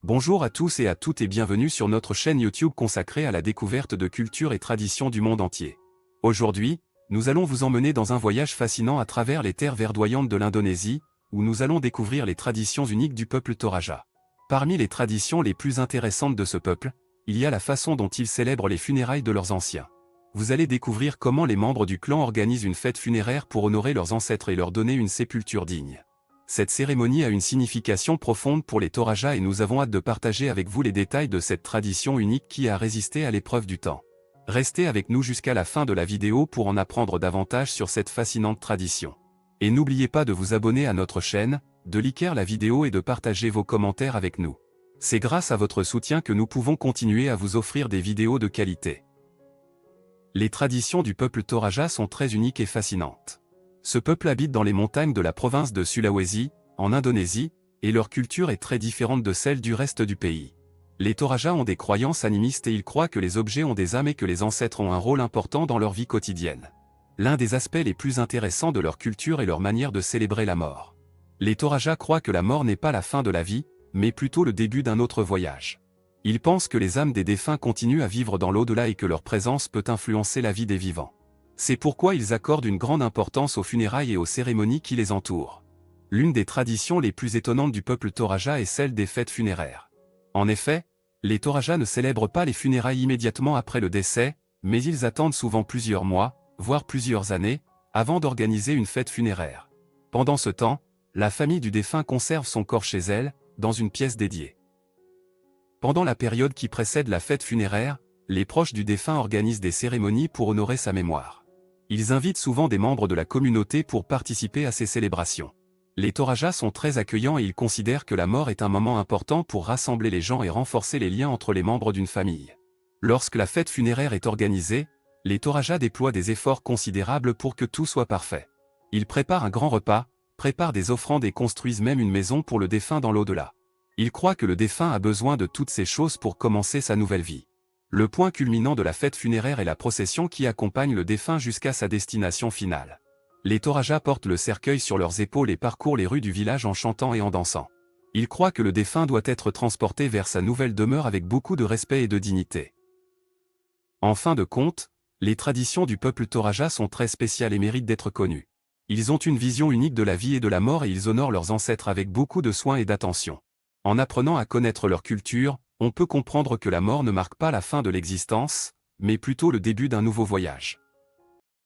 Bonjour à tous et à toutes et bienvenue sur notre chaîne YouTube consacrée à la découverte de cultures et traditions du monde entier. Aujourd'hui, nous allons vous emmener dans un voyage fascinant à travers les terres verdoyantes de l'Indonésie, où nous allons découvrir les traditions uniques du peuple Toraja. Parmi les traditions les plus intéressantes de ce peuple, il y a la façon dont ils célèbrent les funérailles de leurs anciens. Vous allez découvrir comment les membres du clan organisent une fête funéraire pour honorer leurs ancêtres et leur donner une sépulture digne. Cette cérémonie a une signification profonde pour les Toraja et nous avons hâte de partager avec vous les détails de cette tradition unique qui a résisté à l'épreuve du temps. Restez avec nous jusqu'à la fin de la vidéo pour en apprendre davantage sur cette fascinante tradition. Et n'oubliez pas de vous abonner à notre chaîne, de liker la vidéo et de partager vos commentaires avec nous. C'est grâce à votre soutien que nous pouvons continuer à vous offrir des vidéos de qualité. Les traditions du peuple Toraja sont très uniques et fascinantes. Ce peuple habite dans les montagnes de la province de Sulawesi, en Indonésie, et leur culture est très différente de celle du reste du pays. Les Toraja ont des croyances animistes et ils croient que les objets ont des âmes et que les ancêtres ont un rôle important dans leur vie quotidienne. L'un des aspects les plus intéressants de leur culture est leur manière de célébrer la mort. Les Toraja croient que la mort n'est pas la fin de la vie, mais plutôt le début d'un autre voyage. Ils pensent que les âmes des défunts continuent à vivre dans l'au-delà et que leur présence peut influencer la vie des vivants. C'est pourquoi ils accordent une grande importance aux funérailles et aux cérémonies qui les entourent. L'une des traditions les plus étonnantes du peuple Toraja est celle des fêtes funéraires. En effet, les Toraja ne célèbrent pas les funérailles immédiatement après le décès, mais ils attendent souvent plusieurs mois, voire plusieurs années, avant d'organiser une fête funéraire. Pendant ce temps, la famille du défunt conserve son corps chez elle, dans une pièce dédiée. Pendant la période qui précède la fête funéraire, les proches du défunt organisent des cérémonies pour honorer sa mémoire. Ils invitent souvent des membres de la communauté pour participer à ces célébrations. Les Toraja sont très accueillants et ils considèrent que la mort est un moment important pour rassembler les gens et renforcer les liens entre les membres d'une famille. Lorsque la fête funéraire est organisée, les Toraja déploient des efforts considérables pour que tout soit parfait. Ils préparent un grand repas, préparent des offrandes et construisent même une maison pour le défunt dans l'au-delà. Ils croient que le défunt a besoin de toutes ces choses pour commencer sa nouvelle vie. Le point culminant de la fête funéraire est la procession qui accompagne le défunt jusqu'à sa destination finale. Les Toraja portent le cercueil sur leurs épaules et parcourent les rues du village en chantant et en dansant. Ils croient que le défunt doit être transporté vers sa nouvelle demeure avec beaucoup de respect et de dignité. En fin de compte, les traditions du peuple Toraja sont très spéciales et méritent d'être connues. Ils ont une vision unique de la vie et de la mort et ils honorent leurs ancêtres avec beaucoup de soin et d'attention. En apprenant à connaître leur culture, on peut comprendre que la mort ne marque pas la fin de l'existence, mais plutôt le début d'un nouveau voyage.